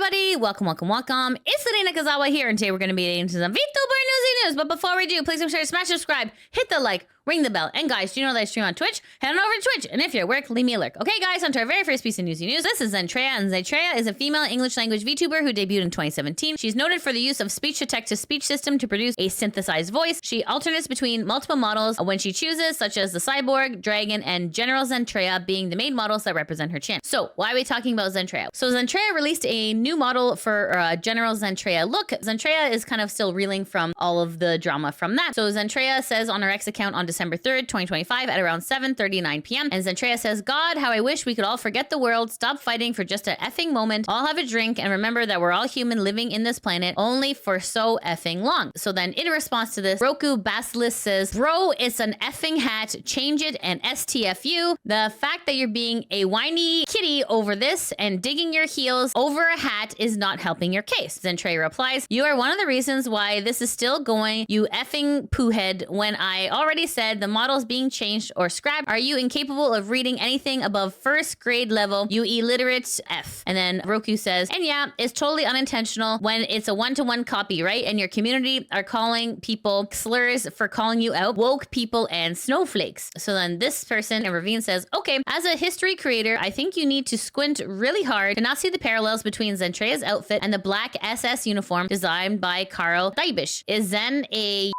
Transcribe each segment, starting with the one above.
everybody, welcome. It's Lidia Nakazawa here, and today we're going to be getting into some VTuber Newsy news. But before we do, please make sure to smash subscribe, hit the like, ring the bell. And guys, do you know that I stream on Twitch? Head on over to Twitch. And if you're at work, leave me a lurk. Okay, guys, on to our very first piece of Newsy news. This is Zentreya, and Zentreya is a female English language VTuber who debuted in 2017. She's noted for the use of speech-to-text-to-speech system to produce a synthesized voice. She alternates between multiple models when she chooses, such as the Cyborg, Dragon, and General Zentreya being the main models that represent her channel. So, why are we talking about Zentreya? So, Zentreya released a new model for General Zentreya look. Zentreya is kind of still reeling from all of the drama from that. So, Zentreya says on her X account on December 3rd, 2025 at around 7:39 p.m. And Zentreya says, God, how I wish we could all forget the world, stop fighting for just a effing moment, all have a drink, and remember that we're all human living in this planet only for so effing long. So then in response to this, Roku Basilisk says, bro, it's an effing hat, change it and STFU. The fact that you're being a whiny kitty over this and digging your heels over a hat is not helping your case. Zentreya replies, you are one of the reasons why this is still going, you effing poohead, when I already said the models being changed or scrapped. Are you incapable of reading anything above first grade level, you illiterate F? And then Roku says, and yeah, it's totally unintentional when it's a one-to-one copy, right? And your community are calling people slurs for calling you out, woke people and snowflakes. So then this person, and Ravine says, okay, as a history creator, I think you need to squint really hard to not see the parallels between Zentreya's outfit and the black SS uniform designed by Carl Daibish. Is Zen a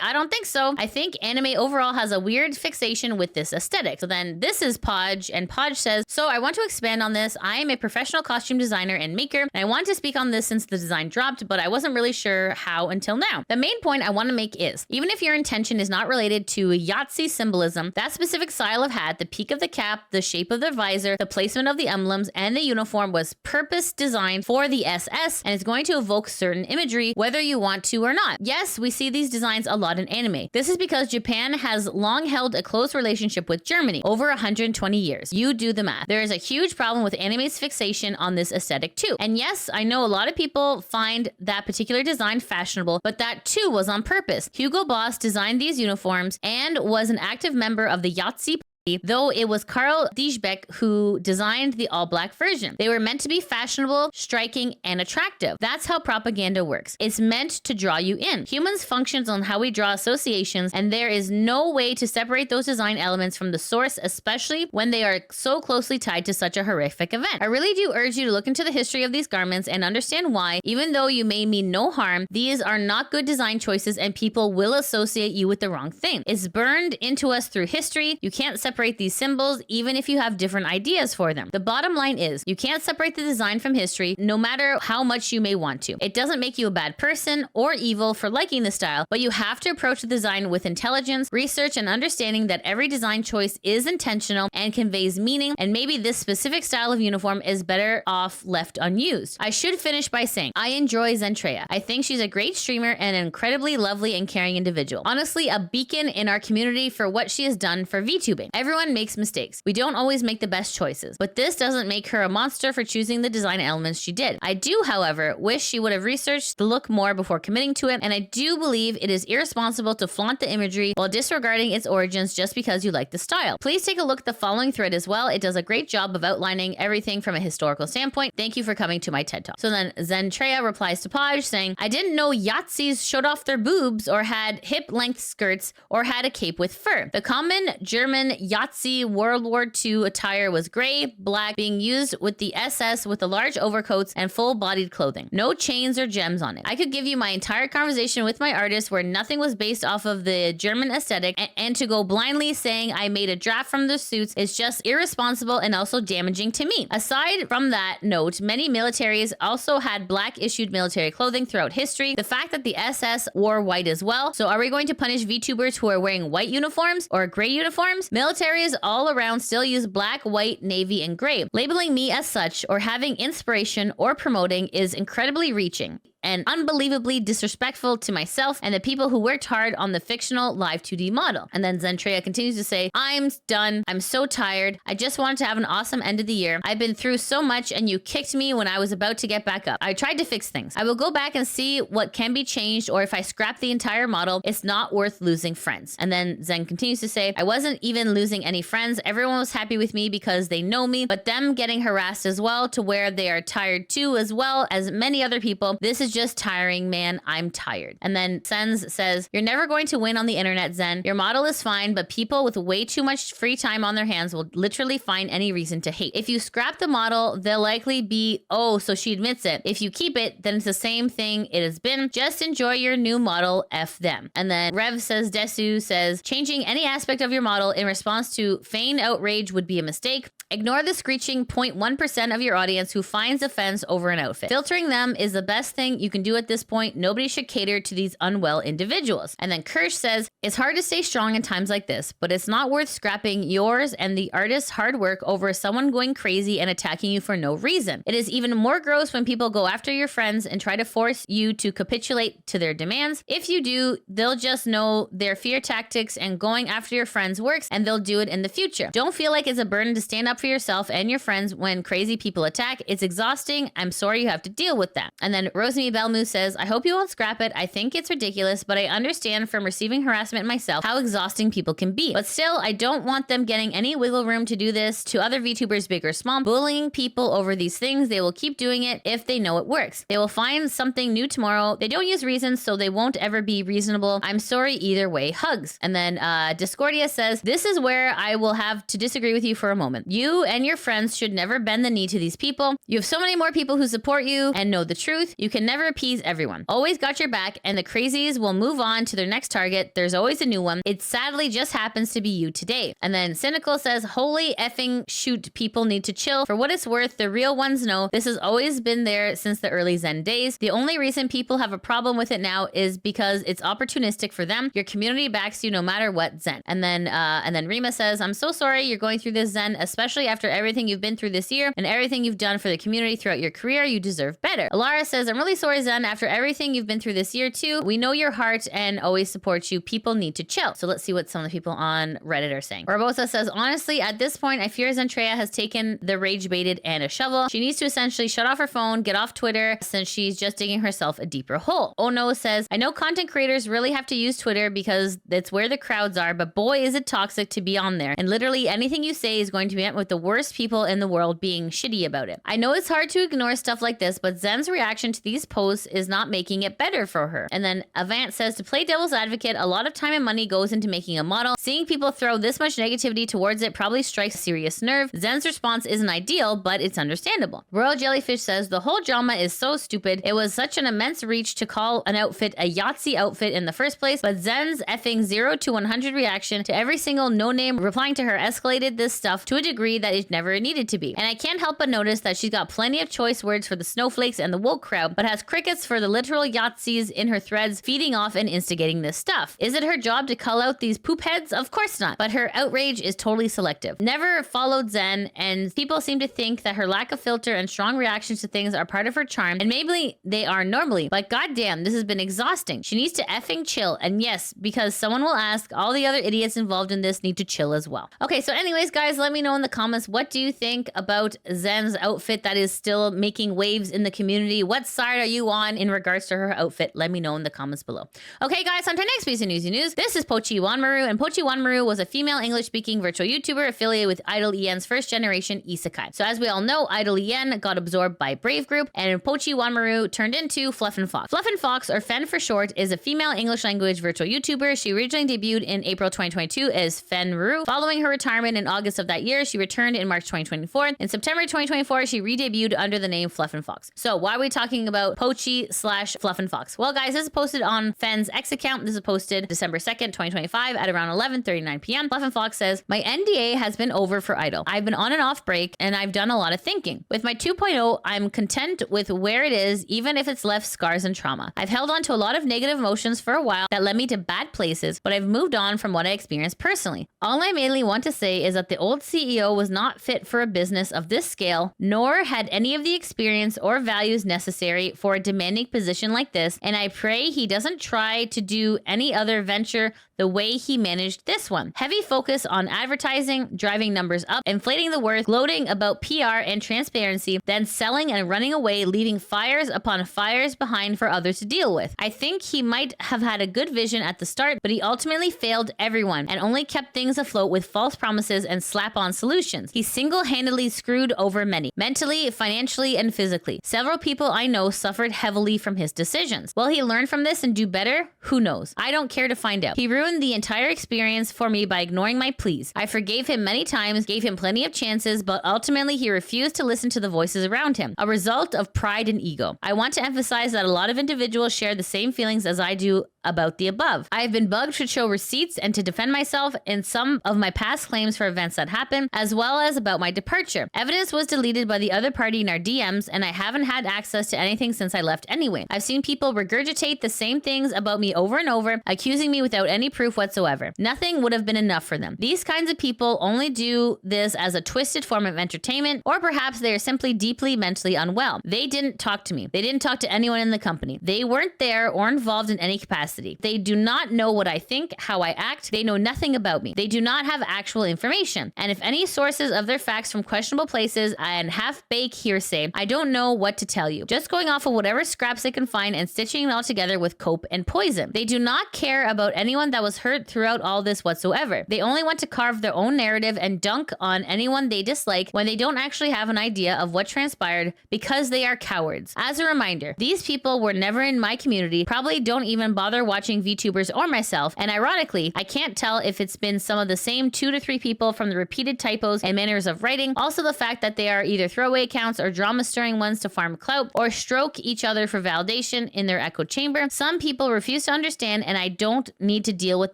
I don't think so. I think anime overall has a weird fixation with this aesthetic. So then this is Podge, and Podge says, so I want to expand on this. I am a professional costume designer and maker, and I want to speak on this since the design dropped, but I wasn't really sure how until now. The main point I want to make is, even if your intention is not related to Yahtzee symbolism, that specific style of hat, the peak of the cap, the shape of the visor, the placement of the emblems, and the uniform was purpose designed for the SS, and it's going to evoke certain imagery, whether you want to or not. Yes, we see these designs a lot in anime. This is because Japan has long held a close relationship with Germany, over 120 years. You do the math. There is a huge problem with anime's fixation on this aesthetic too. And yes, I know a lot of people find that particular design fashionable, but that too was on purpose. Hugo Boss designed these uniforms and was an active member of the Yahtzee, though it was Carl Dijbeck who designed the all-black version. They were meant to be fashionable, striking, and attractive. That's how propaganda works. It's meant to draw you in. Humans functions on how we draw associations, and there is no way to separate those design elements from the source, especially when they are so closely tied to such a horrific event. I really do urge you to look into the history of these garments and understand why, even though you may mean no harm, these are not good design choices and people will associate you with the wrong thing. It's burned into us through history. You can't separate these symbols even if you have different ideas for them. The bottom line is you can't separate the design from history no matter how much you may want to. It doesn't make you a bad person or evil for liking the style, but you have to approach the design with intelligence, research, and understanding that every design choice is intentional and conveys meaning, and maybe this specific style of uniform is better off left unused. I should finish by saying I enjoy Zentreya. I think she's a great streamer and an incredibly lovely and caring individual. Honestly, a beacon in our community for what she has done for VTubing. Everyone makes mistakes. We don't always make the best choices, but this doesn't make her a monster for choosing the design elements she did. I do, however, wish she would have researched the look more before committing to it, and I do believe it is irresponsible to flaunt the imagery while disregarding its origins just because you like the style. Please take a look at the following thread as well. It does a great job of outlining everything from a historical standpoint. Thank you for coming to my TED Talk. So then Zentreya replies to Podge saying, I didn't know Yahtzees showed off their boobs or had hip-length skirts or had a cape with fur. The common German Yahtzee World War II attire was gray, black, being used with the SS with the large overcoats and full-bodied clothing. No chains or gems on it. I could give you my entire conversation with my artist where nothing was based off of the German aesthetic, and to go blindly saying I made a draft from the suits is just irresponsible and also damaging to me. Aside from that note, many militaries also had black issued military clothing throughout history. The fact that the SS wore white as well. So are we going to punish VTubers who are wearing white uniforms or gray uniforms? Militaries all around still use black, white, navy, and gray. Labeling me as such or having inspiration or promoting is incredibly reaching. and unbelievably disrespectful to myself and the people who worked hard on the fictional live 2D model. And then Zentreya continues to say, I'm done. I'm so tired. I just wanted to have an awesome end of the year. I've been through so much and you kicked me when I was about to get back up. I tried to fix things. I will go back and see what can be changed, or if I scrap the entire model, it's not worth losing friends. And then Zen continues to say, I wasn't even losing any friends. Everyone was happy with me because they know me, but them getting harassed as well to where they are tired too, as well as many other people. This is just tiring, man. I'm tired. And then Sens says, you're never going to win on the internet, Zen. Your model is fine, but people with way too much free time on their hands will literally find any reason to hate. If you scrap the model, they'll likely be, oh, so she admits it. If you keep it, then it's the same thing it has been. Just enjoy your new model, F them. And then Rev says, Desu says, changing any aspect of your model in response to feigned outrage would be a mistake. Ignore the screeching 0.1% of your audience who finds offense over an outfit. Filtering them is the best thing you can do at this point. Nobody should cater to these unwell individuals. And then Kirsch says, it's hard to stay strong in times like this, but it's not worth scrapping yours and the artist's hard work over someone going crazy and attacking you for no reason. It is even more gross when people go after your friends and try to force you to capitulate to their demands. If you do, they'll just know their fear tactics and going after your friends works, and they'll do it in the future. Don't feel like it's a burden to stand up for yourself and your friends when crazy people attack. It's exhausting. I'm sorry you have to deal with that. And then Rosemary Belmu says, I hope you won't scrap it. I think it's ridiculous, but I understand from receiving harassment myself how exhausting people can be. But still, I don't want them getting any wiggle room to do this to other VTubers, big or small, bullying people over these things. They will keep doing it if they know it works. They will find something new tomorrow. They don't use reasons, so they won't ever be reasonable. I'm sorry either way. Hugs. And then Discordia says, this is where I will have to disagree with you for a moment. You and your friends should never bend the knee to these people. You have so many more people who support you and know the truth. You can never appease everyone. Always got your back, and the crazies will move on to their next target. There's always a new one. It sadly just happens to be you today. And then Cynical says, holy effing shoot, people need to chill. For what it's worth, the real ones know this has always been there since the early Zen days. The only reason people have a problem with it now is because it's opportunistic for them. Your community backs you no matter what, Zen. And then Rima says, I'm so sorry you're going through this, Zen, especially after everything you've been through this year and everything you've done for the community throughout your career. You deserve better. Alara says, I'm really sorry, Zen, after everything you've been through this year too. We know your heart and always support you. People need to chill. So let's see what some of the people on Reddit are saying. Barbosa says, honestly, at this point, I fear Zentreya has taken the rage baited and a shovel. She needs to essentially shut off her phone, get off Twitter, since she's just digging herself a deeper hole. Ono says, I know content creators really have to use Twitter because it's where the crowds are, but boy, is it toxic to be on there. And literally anything you say is going to be met with the worst people in the world being shitty about it. I know it's hard to ignore stuff like this, but Zen's reaction to these posts is not making it better for her. And then Avant says, to play devil's advocate, a lot of time and money goes into making a model. Seeing people throw this much negativity towards it probably strikes a serious nerve. Zen's response isn't ideal, but it's understandable. Royal Jellyfish says, the whole drama is so stupid. It was such an immense reach to call an outfit a Yahtzee outfit in the first place, but Zen's effing 0 to 100 reaction to every single no-name replying to her escalated this stuff to a degree that it never needed to be. And I can't help but notice that she's got plenty of choice words for the snowflakes and the woke crowd, but has crickets for the literal Yahtzees in her threads feeding off and instigating this stuff. Is it her job to call out these poop heads? Of course not, but her outrage is totally selective. Never followed Zen, and people seem to think that her lack of filter and strong reactions to things are part of her charm, and maybe they are normally, but goddamn, this has been exhausting. She needs to effing chill, and yes, because someone will ask, all the other idiots involved in this need to chill as well. Okay, so anyways, guys, let me know in the comments, what do you think about Zen's outfit that is still making waves in the community? What side are you on in regards to her outfit? Let me know in the comments below. Okay, guys, on to our next piece of Newsy News. This is Pochi Wanmaru, and Pochi Wanmaru was a female English-speaking virtual YouTuber affiliated with Idol EN's first-generation isekai. So as we all know, Idol EN got absorbed by Brave Group, and Pochi Wanmaru turned into Fluffen Fox. Fluffen Fox, or Fen for short, is a female English-language virtual YouTuber. She originally debuted in April 2022 as Fenru. Following her retirement in August of that year, she returned in March 2024. In September 2024, she re-debuted under the name Fluffen Fox. So why are we talking about Pochi / Fluffen Fox? Well, guys, this is posted on Fen's X account. This is posted December 2nd, 2025 at around 11:39 p.m. Fluffen Fox says, my NDA has been over for Idol. I've been on and off break, and I've done a lot of thinking. With my 2.0, I'm content with where it is, even if it's left scars and trauma. I've held on to a lot of negative emotions for a while that led me to bad places, but I've moved on from what I experienced personally. All I mainly want to say is that the old CEO was not fit for a business of this scale, nor had any of the experience or values necessary for a demanding position like this, and I pray he doesn't try to do any other venture the way he managed this one. Heavy focus on advertising, driving numbers up, inflating the worth, gloating about PR and transparency, then selling and running away, leaving fires upon fires behind for others to deal with. I think he might have had a good vision at the start, but he ultimately failed everyone and only kept things afloat with false promises and slap-on solutions. He single-handedly screwed over many, mentally, financially, and physically. Several people I know suffered heavily from his decisions. Will he learn from this and do better? Who knows? I don't care to find out. He ruined the entire experience for me by ignoring my pleas. I forgave him many times, gave him plenty of chances, but ultimately he refused to listen to the voices around him, a result of pride and ego. I want to emphasize that a lot of individuals share the same feelings as I do about the above. I have been bugged to show receipts and to defend myself in some of my past claims for events that happened, as well as about my departure. Evidence was deleted by the other party in our DMs, and I haven't had access to anything since I left anyway. I've seen people regurgitate the same things about me over and over, accusing me without any proof whatsoever. Nothing would have been enough for them. These kinds of people only do this as a twisted form of entertainment, or perhaps they are simply deeply mentally unwell. They didn't talk to me. They didn't talk to anyone in the company. They weren't there or involved in any capacity. They do not know what I think, how I act. They know nothing about me. They do not have actual information. And if any sources of their facts from questionable places and half-baked hearsay, I don't know what to tell you. Just going off of whatever scraps they can find and stitching it all together with cope and poison. They do not care about anyone that was hurt throughout all this whatsoever. They only want to carve their own narrative and dunk on anyone they dislike when they don't actually have an idea of what transpired because they are cowards. As a reminder, these people were never in my community, probably don't even bother watching VTubers or myself, and ironically, I can't tell if it's been some of the same 2 to 3 people from the repeated typos and manners of writing, also the fact that they are either throwaway accounts or drama-stirring ones to farm clout, or stroke each other for validation in their echo chamber. Some people refuse to understand, and I don't need to deal with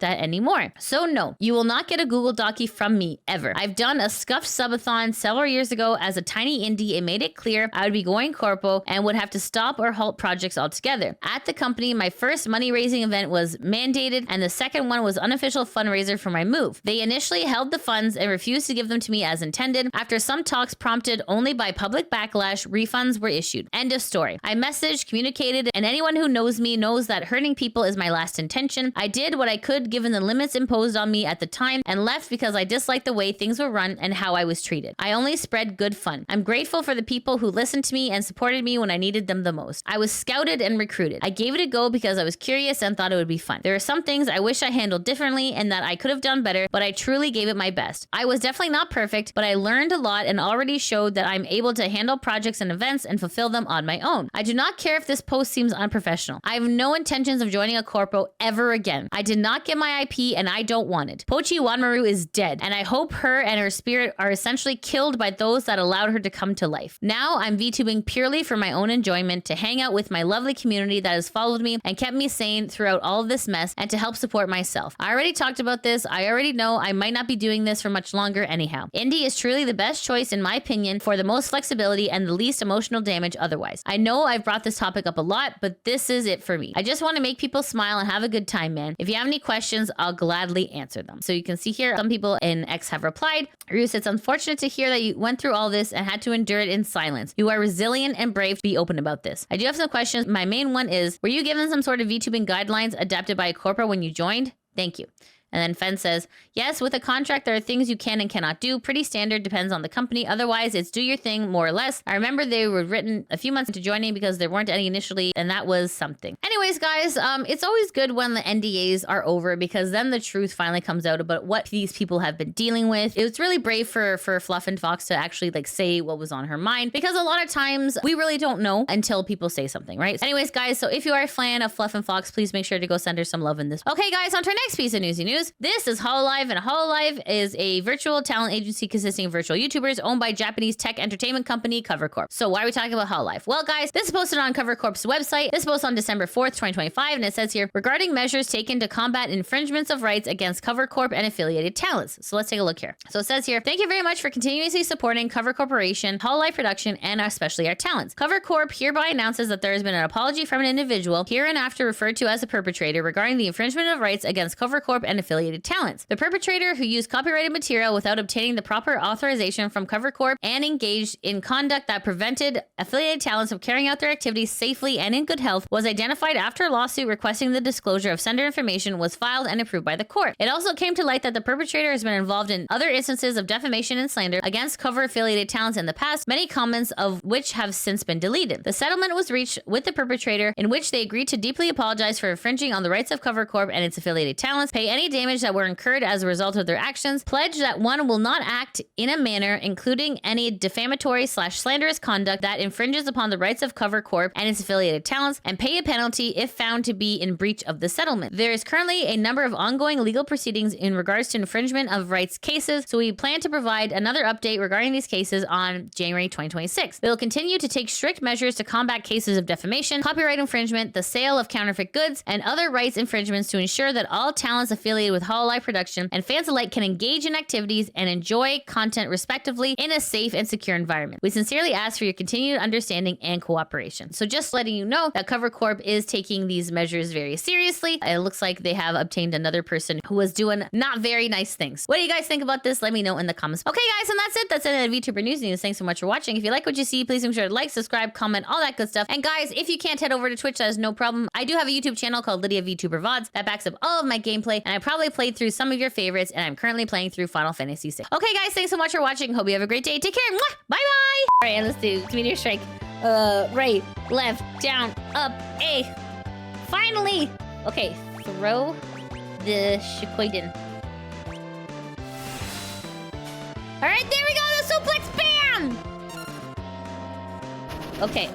that anymore. So no, you will not get a Google Docky from me, ever. I've done a scuffed subathon several years ago as a tiny indie and made it clear I would be going corpo and would have to stop or halt projects altogether. At the company, my first money-raising event was mandated, and the second one was unofficial fundraiser for my move. They initially held the funds and refused to give them to me as intended. After some talks prompted only by public backlash, refunds were issued. End of story. I messaged, communicated, and anyone who knows me knows that hurting people is my last intention. I did what I could given the limits imposed on me at the time and left because I disliked the way things were run and how I was treated. I only spread good fun. I'm grateful for the people who listened to me and supported me when I needed them the most. I was scouted and recruited. I gave it a go because I was curious and thought it would be fun. There are some things I wish I handled differently and that I could have done better, but I truly gave it my best. I was definitely not perfect, but I learned a lot and already showed that I'm able to handle projects and events and fulfill them on my own. I do not care if this post seems unprofessional. I have no intentions of joining a corpo ever again. I did not get my IP and I don't want it. Pochi Wanmaru is dead, and I hope her and her spirit are essentially killed by those that allowed her to come to life. Now I'm VTubing purely for my own enjoyment, to hang out with my lovely community that has followed me and kept me sane throughout all of this mess, and to help support myself. I already talked about this. I already know I might not be doing this for much longer anyhow. Indie is truly the best choice in my opinion for the most flexibility and the least emotional damage otherwise. I know I've brought this topic up a lot, but this is it for me. I just want to make people smile and have a good time, man. If you have any questions, I'll gladly answer them. So you can see here, some people in X have replied. Ruse, it's unfortunate to hear that you went through all this and had to endure it in silence. You are resilient and brave to be open about this. I do have some questions. My main one is, were you given some sort of VTubing guidelines adapted by a corporate when you joined? Thank you. And then Fen says, yes, with a contract, there are things you can and cannot do. Pretty standard, depends on the company. Otherwise, it's do your thing, more or less. I remember they were written a few months into joining because there weren't any initially, and that was something. Anyways, guys, it's always good when the NDAs are over because then the truth finally comes out about what these people have been dealing with. It was really brave for Fluffen Fox to actually say what was on her mind, because a lot of times we really don't know until people say something, right? Anyways, guys, so if you are a fan of Fluffen Fox, please make sure to go send her some love in this. Okay, guys, on to our next piece of Newsy news. This is Hololive, and Hololive is a virtual talent agency consisting of virtual YouTubers owned by Japanese tech entertainment company Cover Corp. So why are we talking about Hololive? Well, guys, this is posted on Cover Corp's website. This was on December 4th, 2025, and it says here, regarding measures taken to combat infringements of rights against Cover Corp and affiliated talents. So let's take a look here. So it says here, thank you very much for continuously supporting Cover Corporation, Hololive Production, and especially our talents. Cover Corp hereby announces that there has been an apology from an individual, hereinafter referred to as a perpetrator, regarding the infringement of rights against Cover Corp and affiliated talents. The perpetrator, who used copyrighted material without obtaining the proper authorization from Cover Corp and engaged in conduct that prevented affiliated talents from carrying out their activities safely and in good health, was identified after a lawsuit requesting the disclosure of sender information was filed and approved by the court. It also came to light that the perpetrator has been involved in other instances of defamation and slander against Cover affiliated talents in the past, many comments of which have since been deleted. The settlement was reached with the perpetrator, in which they agreed to deeply apologize for infringing on the rights of Cover Corp and its affiliated talents, pay any damage that were incurred as a result of their actions, pledge that one will not act in a manner including any defamatory/slanderous conduct that infringes upon the rights of Cover Corp and its affiliated talents, and pay a penalty if found to be in breach of the settlement. There is currently a number of ongoing legal proceedings in regards to infringement of rights cases, so we plan to provide another update regarding these cases on January 2026. We will continue to take strict measures to combat cases of defamation, copyright infringement, the sale of counterfeit goods, and other rights infringements to ensure that all talents affiliated with Hololive Production and fans alike can engage in activities and enjoy content respectively in a safe and secure environment. We sincerely ask for your continued understanding and cooperation. So just letting you know that Cover Corp is taking these measures very seriously. It looks like they have obtained another person who was doing not very nice things. What do you guys think about this? Let me know in the comments. Okay, guys, and that's it. That's it at VTuber Newsie. Thanks so much for watching. If you like what you see, please make sure to like, subscribe, comment, all that good stuff. And guys, if you can't head over to Twitch, that is no problem. I do have a YouTube channel called LidiaVtuber VODs that backs up all of my gameplay, and I probably played through some of your favorites, and I'm currently playing through Final Fantasy VI. Okay, guys, thanks so much for watching. Hope you have a great day. Take care. Mwah! Bye-bye. All right, let's do Meteor Strike. Right, left, down, up, A. Finally. Okay, throw the Shikoiden. All right, there we go. The suplex, bam. Okay,